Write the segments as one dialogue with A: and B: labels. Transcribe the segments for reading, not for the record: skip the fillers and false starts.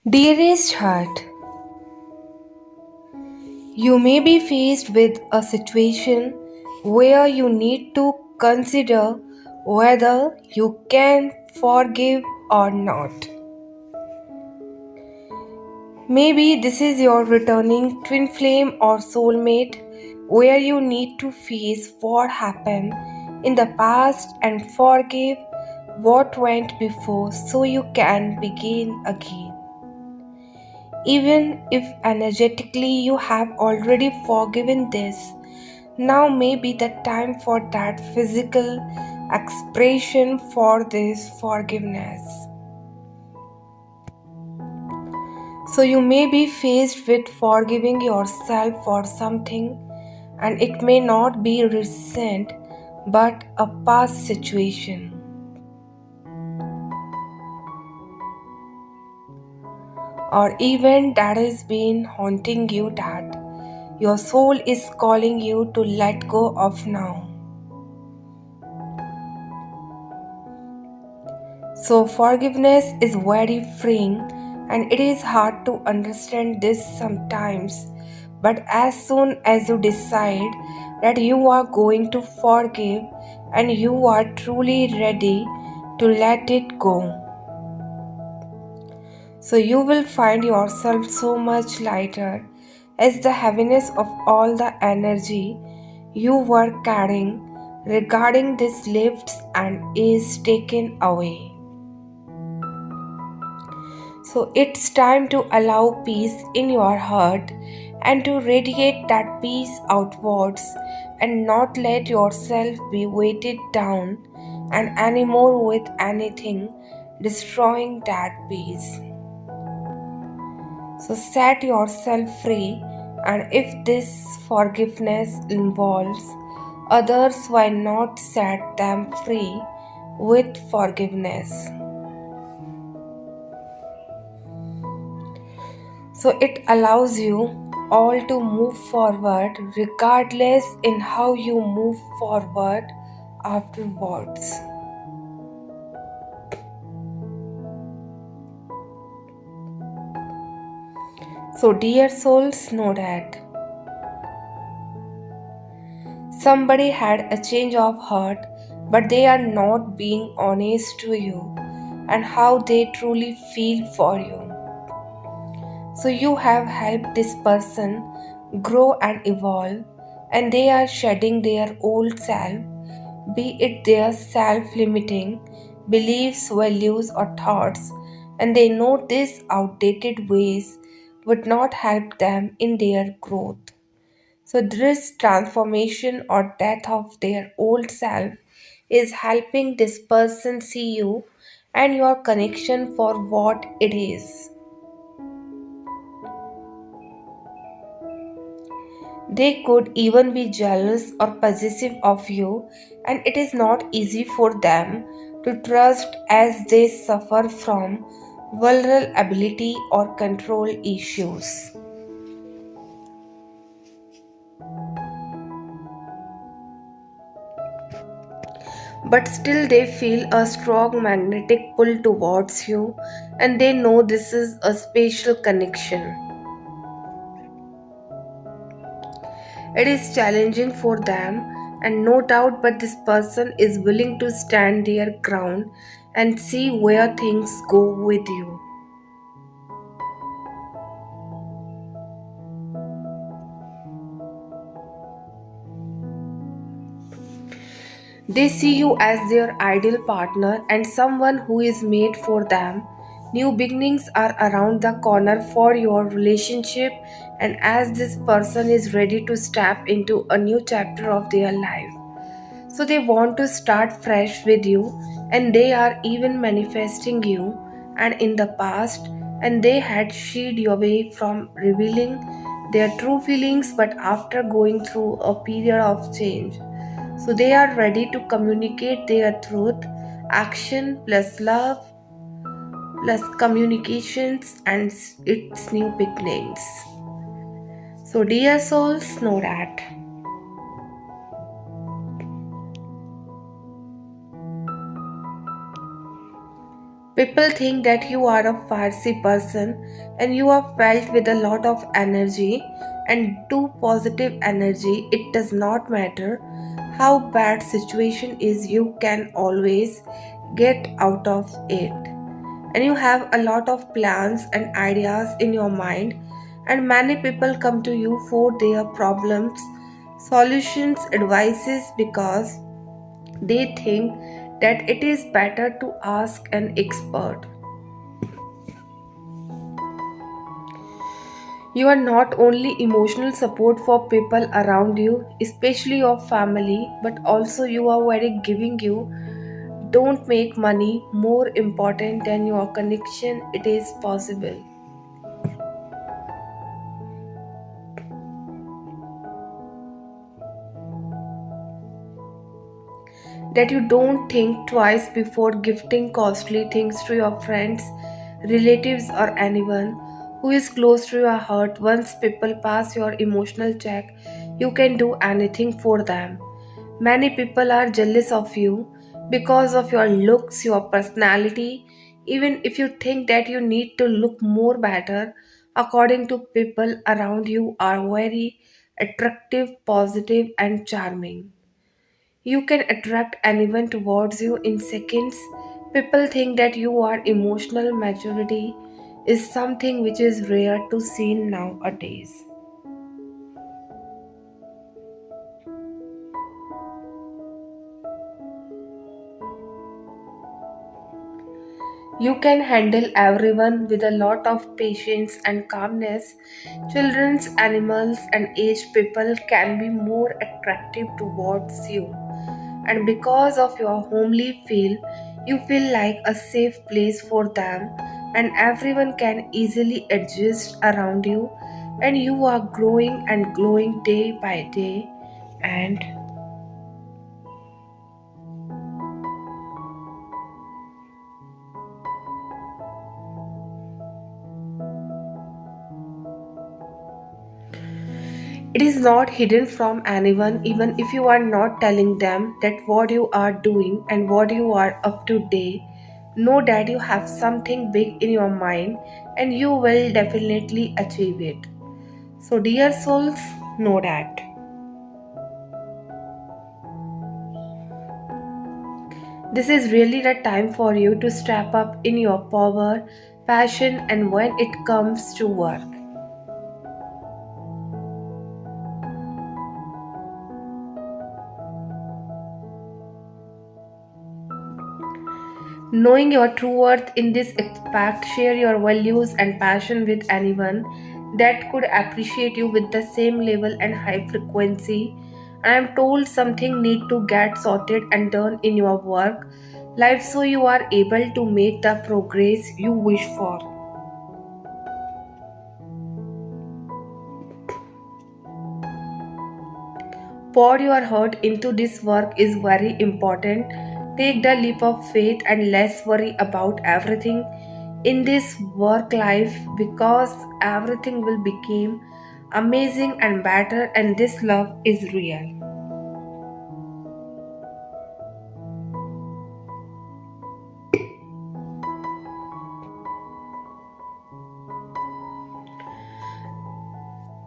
A: Dearest heart, you may be faced with a situation where you need to consider whether you can forgive or not. Maybe this is your returning twin flame or soulmate where you need to face what happened in the past and forgive what went before so you can begin again. Even if energetically you have already forgiven this, now may be the time for that physical expression for this forgiveness. So you may be faced with forgiving yourself for something, and it may not be recent but a past situation. Or even that has been haunting you that your soul is calling you to let go of now. So forgiveness is very freeing and it is hard to understand this sometimes. But as soon as you decide that you are going to forgive and you are truly ready to let it go, so you will find yourself so much lighter as the heaviness of all the energy you were carrying regarding this lifts and is taken away. So it's time to allow peace in your heart and to radiate that peace outwards and not let yourself be weighted down and anymore with anything destroying that peace. So set yourself free, and if this forgiveness involves others, why not set them free with forgiveness? So it allows you all to move forward regardless in how you move forward afterwards. So dear souls, know that somebody had a change of heart, but they are not being honest to you and how they truly feel for you. So you have helped this person grow and evolve, and they are shedding their old self, be it their self-limiting beliefs, values, or thoughts, and they know these outdated ways would not help them in their growth. So this transformation or death of their old self is helping this person see you and your connection for what it is. They could even be jealous or possessive of you, and it is not easy for them to trust as they suffer from vulnerability or control issues. But still, they feel a strong magnetic pull towards you, and they know this is a special connection. It is challenging for them, and no doubt, but this person is willing to stand their ground and see where things go with you. They see you as their ideal partner and someone who is made for them. New beginnings are around the corner for your relationship, and as this person is ready to step into a new chapter of their life. So they want to start fresh with you, and they are even manifesting you and in the past, and they had shied away from revealing their true feelings, but after going through a period of change, so they are ready to communicate their truth, action plus love plus communications and its new beginnings. So dear souls, know that People think that you are a Farsi person and you are felt with a lot of energy and too positive energy. It does not matter how bad situation is, you can always get out of it. And you have a lot of plans and ideas in your mind, and many people come to you for their problems, solutions, advices because they think that it is better to ask an expert. You are not only emotional support for people around you, especially your family, but also you are very giving. You don't make money more important than your connection. It is possible that you don't think twice before gifting costly things to your friends, relatives, or anyone who is close to your heart. Once people pass your emotional check, you can do anything for them. Many people are jealous of you because of your looks, your personality, even if you think that you need to look more better. According to people around you are very attractive, positive, and charming. You can attract anyone towards you in seconds. People think that you are emotional maturity is something which is rare to see nowadays. You can handle everyone with a lot of patience and calmness. Children's, animals, and aged people can be more attractive towards you. And because of your homely feel, you feel like a safe place for them, and everyone can easily adjust around you, and you are growing and glowing day by day. And it is not hidden from anyone, even if you are not telling them that what you are doing and what you are up to date. Know that you have something big in your mind and you will definitely achieve it. So, dear souls, know that. This is really the time for you to step up in your power, passion, and when it comes to work. Knowing your true worth in this aspect, share your values and passion with anyone that could appreciate you with the same level and high frequency. I am told something need to get sorted and done in your work life so you are able to make the progress you wish for. Pour your heart into this work is very important. Take the leap of faith and less worry about everything in this work life because everything will become amazing and better and this love is real.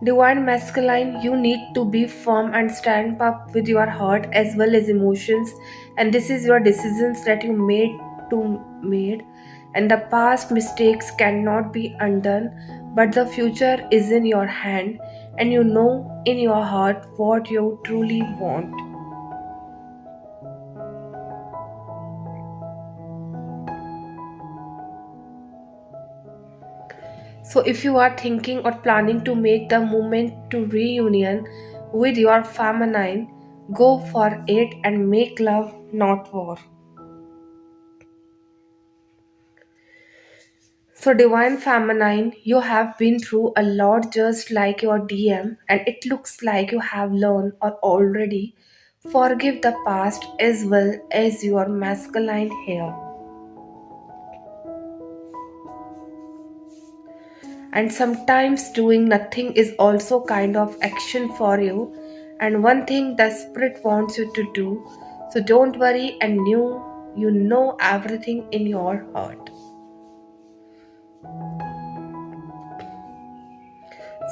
A: Divine masculine, you need to be firm and stand up with your heart as well as emotions, and this is your decisions that you made, and the past mistakes cannot be undone, but the future is in your hand, and you know in your heart what you truly want. So, if you are thinking or planning to make the movement to reunion with your feminine, go for it and make love, not war. So, Divine Feminine, you have been through a lot just like your DM, and it looks like you have learned or already forgive the past as well as your masculine here. And sometimes doing nothing is also kind of action for you, and one thing the spirit wants you to do. So, don't worry, and you know everything in your heart.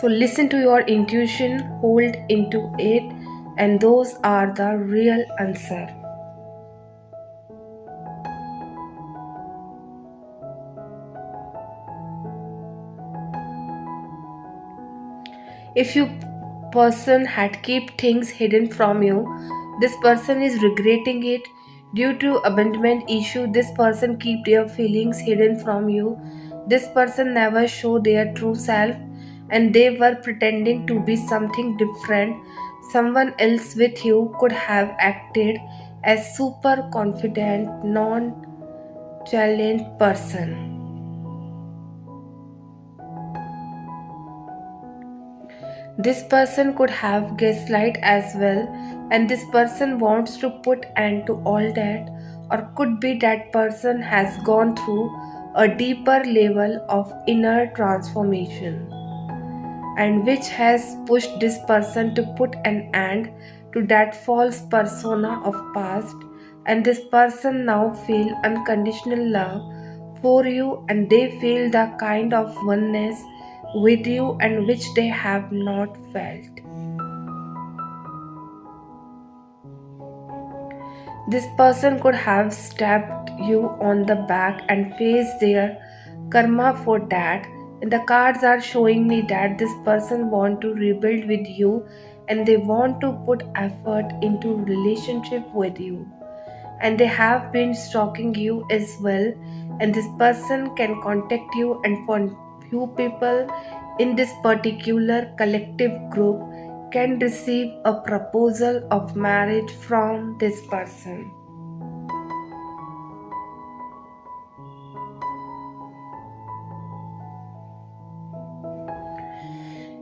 A: So listen to your intuition, hold into it, and those are the real answer. If you person had kept things hidden from you, this person is regretting it. Due to abandonment issue, this person keep their feelings hidden from you. This person never show their true self, and they were pretending to be something different. Someone else with you could have acted as super confident, non-challenged person. This person could have gaslight as well, and this person wants to put end to all that, or could be that person has gone through a deeper level of inner transformation, and which has pushed this person to put an end to that false persona of past, and this person now feel unconditional love for you, and they feel the kind of oneness with you and which they have not felt. This person could have stabbed you on the back and faced their karma for that. And the cards are showing me that this person want to rebuild with you, and they want to put effort into relationship with you. And they have been stalking you as well, and this person can contact you, and for few people in this particular collective group can receive a proposal of marriage from this person.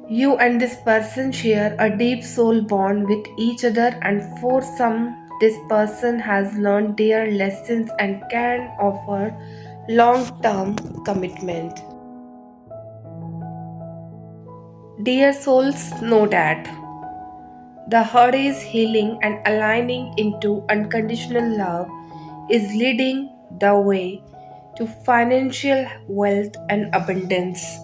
A: You and this person share a deep soul bond with each other, and for some, this person has learned their lessons and can offer long term commitment. Dear souls, know that the heart is healing and aligning into unconditional love is leading the way to financial wealth and abundance.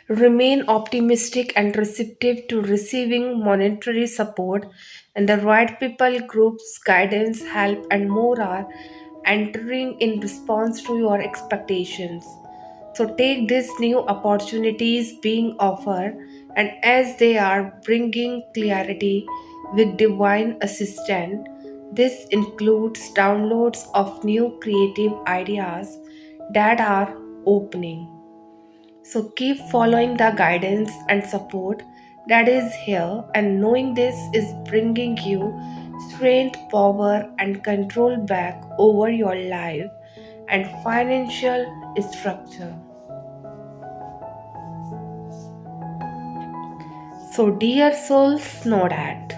A: Remain optimistic and receptive to receiving monetary support, and the right people, groups, guidance, help, and more are entering in response to your expectations. So take these new opportunities being offered, and as they are bringing clarity with divine assistance, this includes downloads of new creative ideas that are opening. So keep following the guidance and support that is here, and knowing this is bringing you strength, power, and control back over your life and financial structure. So, dear souls, know that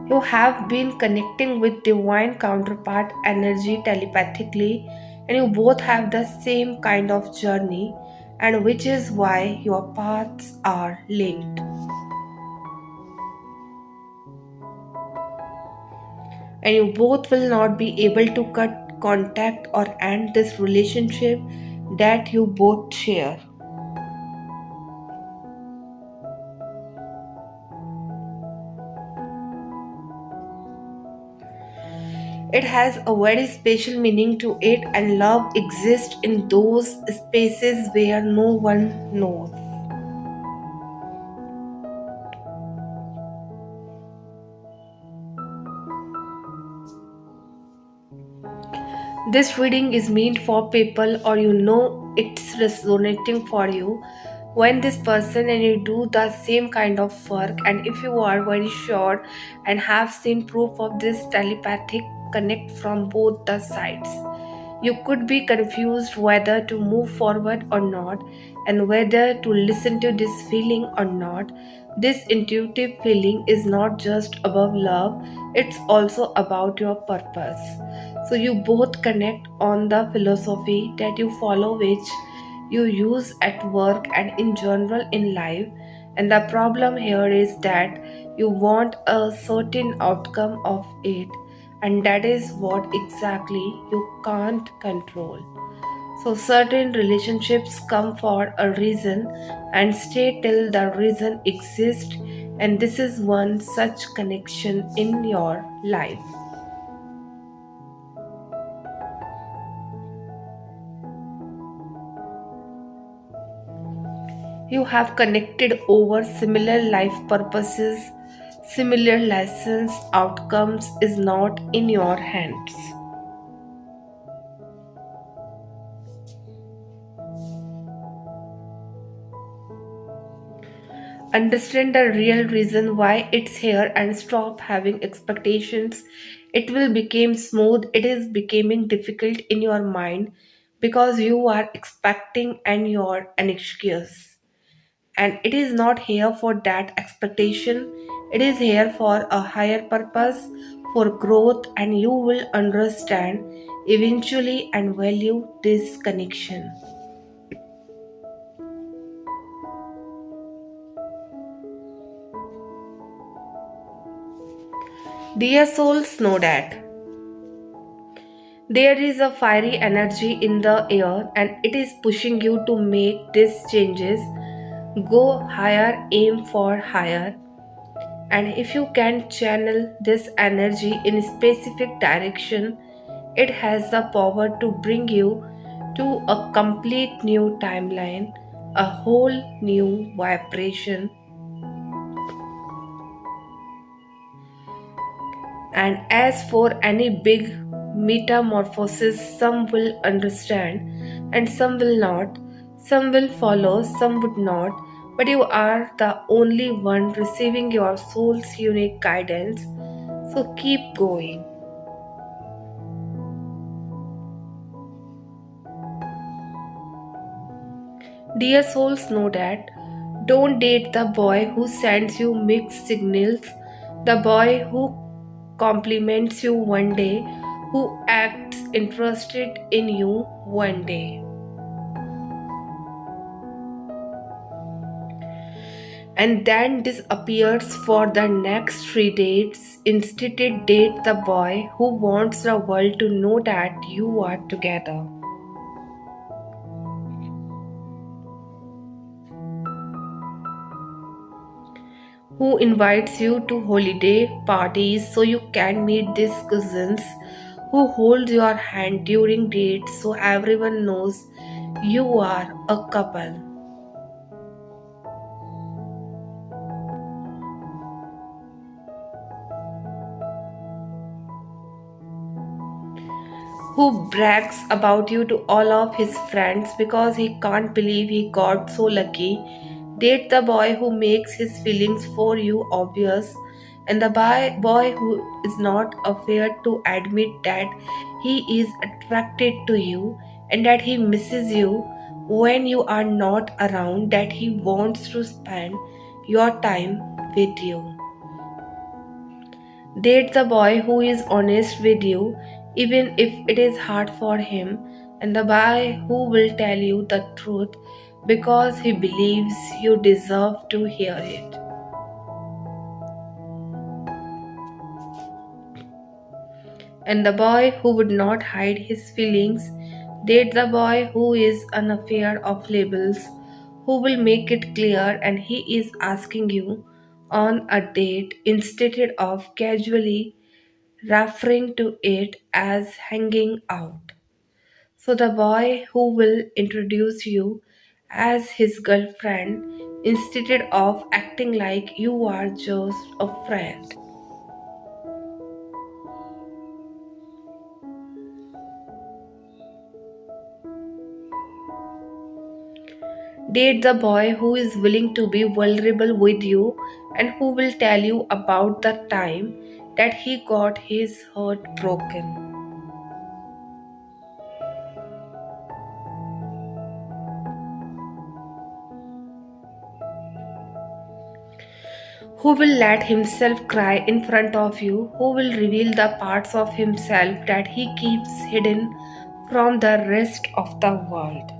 A: you have been connecting with divine counterpart energy telepathically, and you both have the same kind of journey, and which is why your paths are linked. And you both will not be able to cut contact or end this relationship that you both share. It has a very special meaning to it, and love exists in those spaces where no one knows. This reading is meant for people, or you know it's resonating for you when this person and you do the same kind of work, and if you are very sure and have seen proof of this telepathic connect from both the sides. You could be confused whether to move forward or not, and whether to listen to this feeling or not. This intuitive feeling is not just about love, it's also about your purpose. So you both connect on the philosophy that you follow, which you use at work and in general in life. And the problem here is that you want a certain outcome of it, and that is what exactly you can't control. So, certain relationships come for a reason and stay till the reason exists, and this is one such connection in your life. You have connected over similar life purposes, similar lessons, outcomes is not in your hands. Understand the real reason why it's here and stop having expectations. It will become smooth. It is becoming difficult in your mind because you are expecting and you're anxious. And it is not here for that expectation. It is here for a higher purpose, for growth, and you will understand eventually and value this connection. Dear souls, know that there is a fiery energy in the air and it is pushing you to make these changes. Go higher, aim for higher. And if you can channel this energy in a specific direction, it has the power to bring you to a complete new timeline, a whole new vibration. And as for any big metamorphosis, some will understand and some will not. Some will follow, some would not. But you are the only one receiving your soul's unique guidance. So keep going. Dear souls, know that don't date the boy who sends you mixed signals, the boy who compliments you one day, who acts interested in you one day, and then disappears for the next 3 dates. Instead, date the boy who wants the world to know that you are together, who invites you to holiday parties so you can meet these cousins, who holds your hand during dates so everyone knows you are a couple, who brags about you to all of his friends because he can't believe he got so lucky. Date the boy who makes his feelings for you obvious, and the boy who is not afraid to admit that he is attracted to you and that he misses you when you are not around, that he wants to spend your time with you. Date the boy who is honest with you, even if it is hard for him, and the boy who will tell you the truth because he believes you deserve to hear it. And the boy who would not hide his feelings. Date the boy who is unaware of labels, who will make it clear and he is asking you on a date instead of casually referring to it as hanging out. So, the boy who will introduce you as his girlfriend instead of acting like you are just a friend. Date the boy who is willing to be vulnerable with you and who will tell you about the time that he got his heart broken. Who will let himself cry in front of you, who will reveal the parts of himself that he keeps hidden from the rest of the world.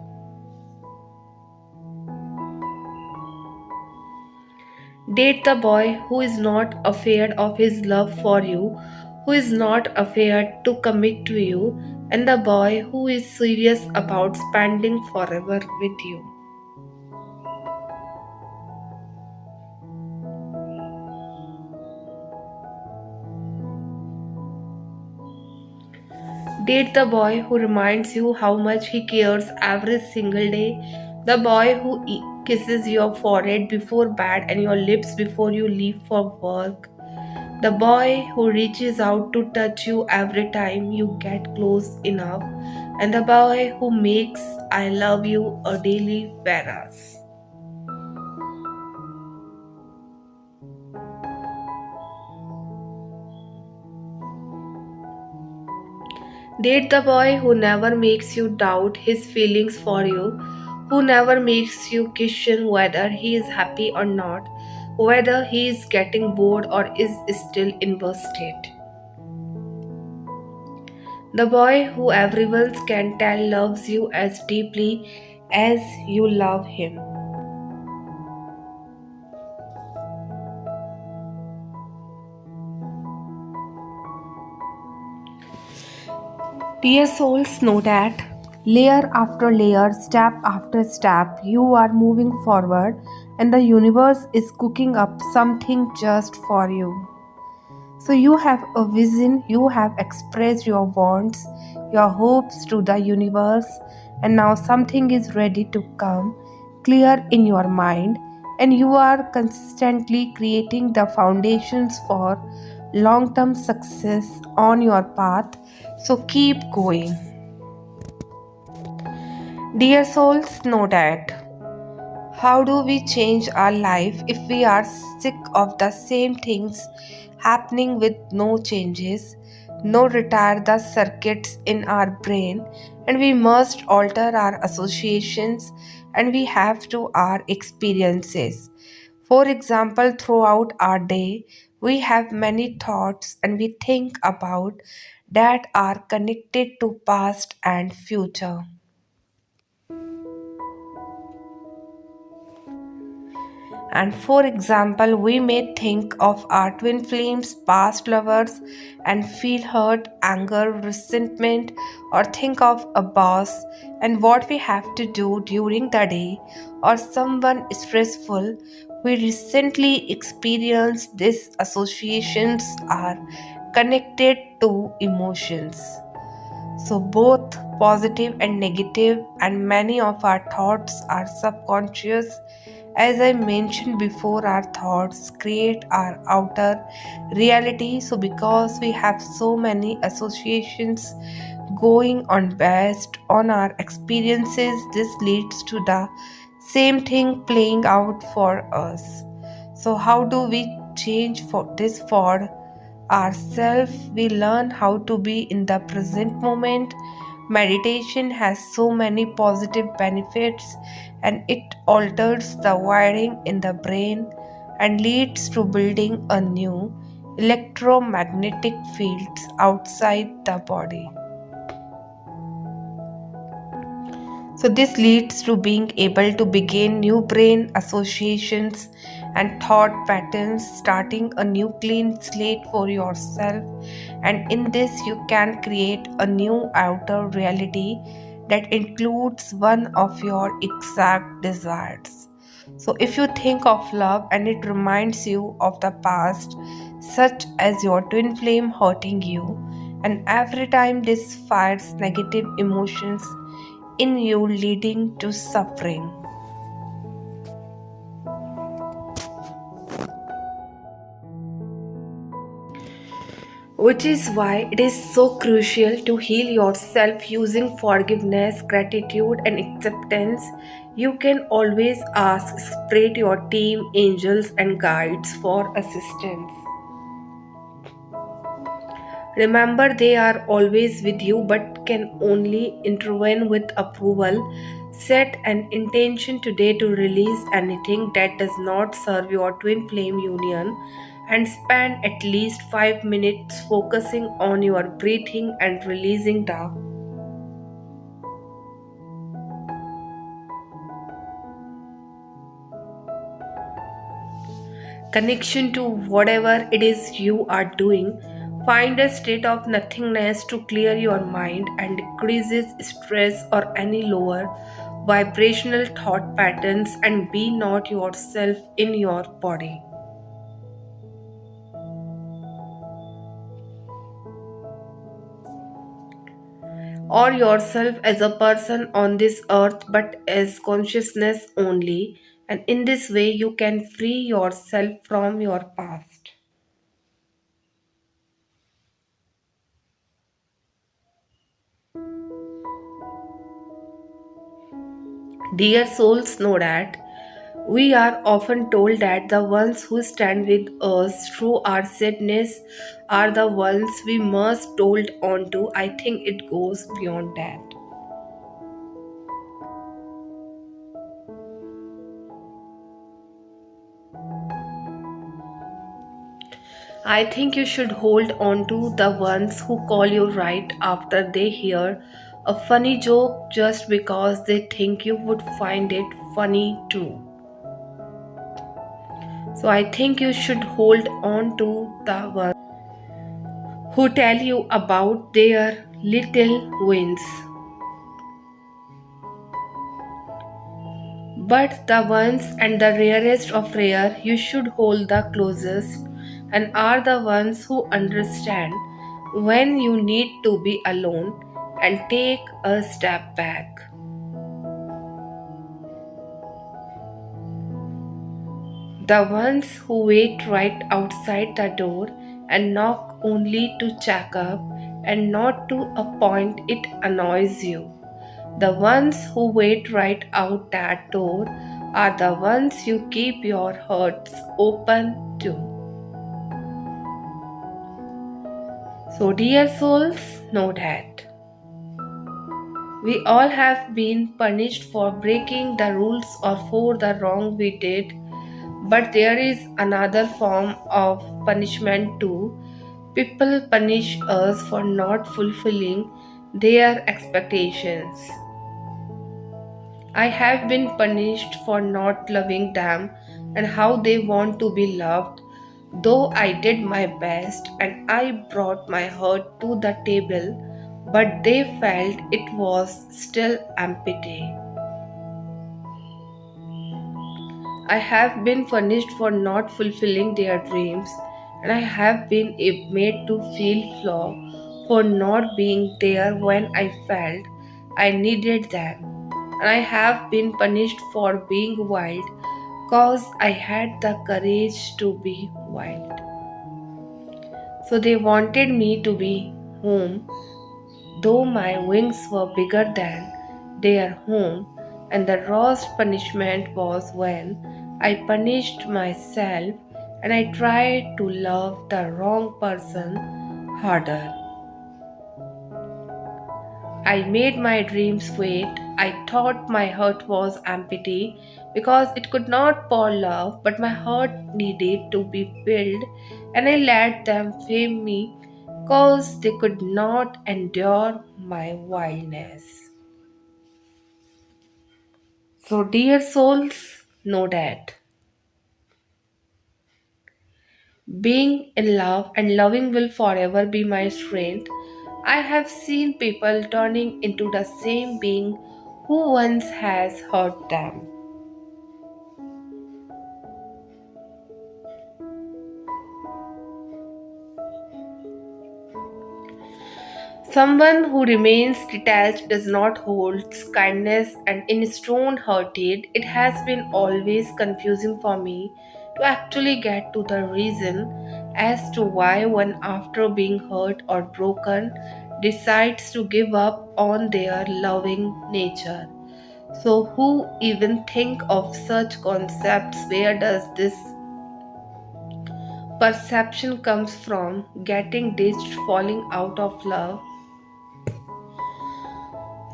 A: Date the boy who is not afraid of his love for you, who is not afraid to commit to you, and the boy who is serious about spending forever with you. Date the boy who reminds you how much he cares every single day, the boy who kisses your forehead before bed and your lips before you leave for work. The boy who reaches out to touch you every time you get close enough, and the boy who makes I love you a daily whereas. Date the boy who never makes you doubt his feelings for you, who never makes you question whether he is happy or not, whether he is getting bored or is still invested. The boy who everyone can tell loves you as deeply as you love him. Dear souls, know that layer after layer, step after step, you are moving forward and the universe is cooking up something just for you. So, you have a vision, you have expressed your wants, your hopes to the universe, and now something is ready to come clear in your mind, and you are consistently creating the foundations for long term success on your path. So, keep going. Dear souls, know that. How do we change our life if we are sick of the same things happening with no changes? No retire the circuits in our brain, and we must alter our associations and we have to our experiences. For example, throughout our day, we have many thoughts and we think about that are connected to past and future. And for example, we may think of our twin flames, past lovers, and feel hurt, anger, resentment, or think of a boss and what we have to do during the day, or someone stressful. We recently experienced these associations are connected to emotions. So, both positive and negative, and many of our thoughts are subconscious. As I mentioned before, our thoughts create our outer reality. So, because we have so many associations going on based on our experiences, this leads to the same thing playing out for us. So, how do we change for this for ourselves? We learn how to be in the present moment. Meditation has so many positive benefits and it alters the wiring in the brain and leads to building a new electromagnetic fields outside the body. So, this leads to being able to begin new brain associations and thought patterns, starting a new clean slate for yourself. And in this, you can create a new outer reality that includes one of your exact desires. So, if you think of love and it reminds you of the past, such as your twin flame hurting you, and every time this fires negative emotions in you leading to suffering. Which is why it is so crucial to heal yourself using forgiveness, gratitude, and acceptance. You can always ask, spread your team, angels, and guides for assistance. Remember, they are always with you but can only intervene with approval. Set an intention today to release anything that does not serve your twin flame union and spend at least 5 minutes focusing on your breathing and releasing the connection to whatever it is you are doing. Find a state of nothingness to clear your mind and decreases stress or any lower vibrational thought patterns, and be not yourself in your body or yourself as a person on this earth, but as consciousness only. And in this way you can free yourself from your past. Dear souls, know that we are often told that the ones who stand with us through our sadness are the ones we must hold on to. I think it goes beyond that. I think you should hold on to the ones who call you right after they hear a funny joke just because they think you would find it funny too. So I think you should hold on to the ones who tell you about their little wins. But the ones, and the rarest of rare, you should hold the closest, and are the ones who understand when you need to be alone and take a step back. The ones who wait right outside the door and knock only to check up and not to a point it annoys you. The ones who wait right out that door are the ones you keep your hearts open to. So, dear souls, know that we all have been punished for breaking the rules or for the wrong we did, but there is another form of punishment too. People punish us for not fulfilling their expectations. I have been punished for not loving them and how they want to be loved, though I did my best and I brought my heart to the table, but they felt it was still empty. I have been punished for not fulfilling their dreams, and I have been made to feel flawed for not being there when I felt I needed them. And I have been punished for being wild cause I had the courage to be wild. So they wanted me to be home, though my wings were bigger than their home, and the worst punishment was when I punished myself and I tried to love the wrong person harder. I made my dreams wait. I thought my heart was empty because it could not pour love, but my heart needed to be filled, and I let them fail me because they could not endure my wildness. So, dear souls, know that being in love and loving will forever be my strength. I have seen people turning into the same being who once has hurt them. Someone who remains detached does not hold kindness, and in stone hearted, it has been always confusing for me to actually get to the reason as to why one, after being hurt or broken, decides to give up on their loving nature. So, who even think of such concepts? Where does this perception comes from? Getting ditched, falling out of love,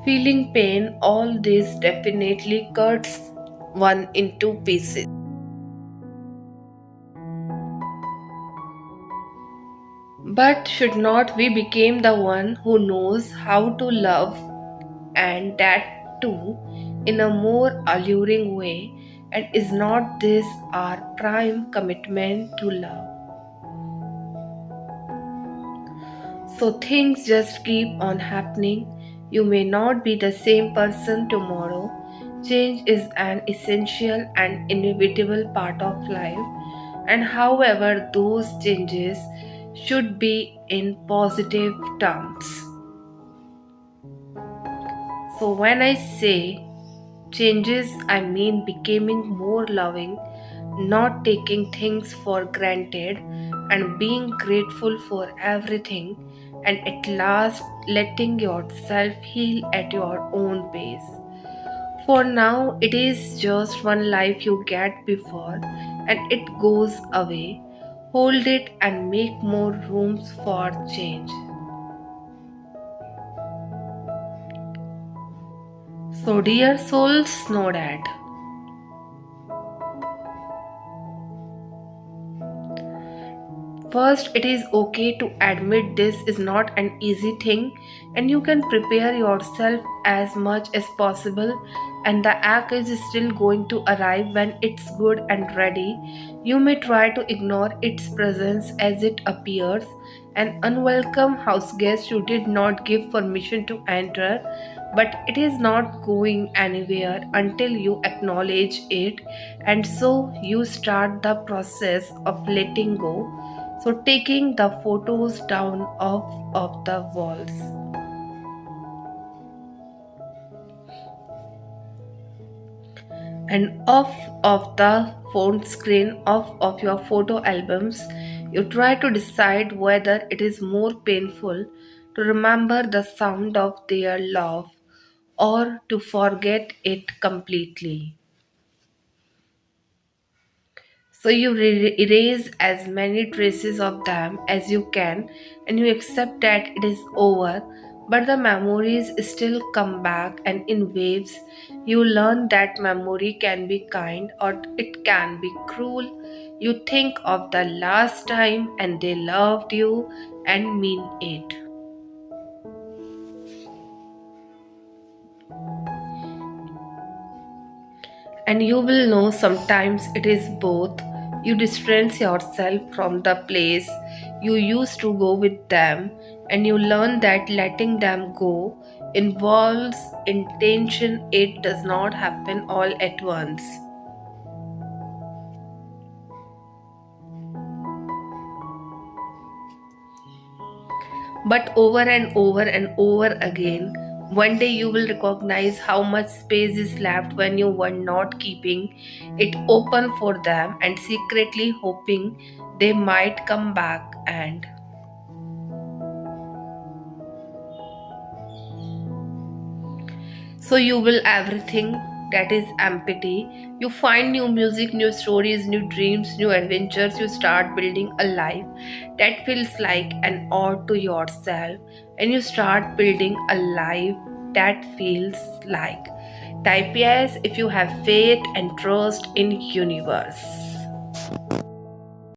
A: feeling pain, all this definitely cuts one into pieces. But should not we become the one who knows how to love, and that too in a more alluring way, And is not this our prime commitment to love? So things just keep on happening. You may not be the same person tomorrow. Change is an essential and inevitable part of life. And however, those changes should be in positive terms. So when I say changes, I mean becoming more loving, not taking things for granted, and being grateful for everything, and at last letting yourself heal at your own pace. For now, it is just one life you get before, and it goes away. Hold it and make more rooms for change. So, dear souls, know that. First, it is okay to admit this is not an easy thing, and you can prepare yourself as much as possible, and the act is still going to arrive when it's good and ready. You may try to ignore its presence as it appears, an unwelcome house guest you did not give permission to enter, but it is not going anywhere until you acknowledge it, and so you start the process of letting go, so taking the photos down off of the walls and off of the phone screen, off of your photo albums. You try to decide whether it is more painful to remember the sound of their love or to forget it completely. So you erase as many traces of them as you can, and you accept that it is over, but the memories still come back, and in waves. You learn that memory can be kind or it can be cruel. You think of the last time and they loved you and mean it. And you will know sometimes it is both. You distance yourself from the place you used to go with them, and you learn that letting them go involves intention. It does not happen all at once. But over and over and over again, one day you will recognize how much space is left when you were not keeping it open for them and secretly hoping they might come back. And so you will everything that is empty. You find new music, new stories, new dreams, new adventures. You start building a life that feels like an ode to yourself, and you start building a life that feels like type yes if you have faith and trust in universe.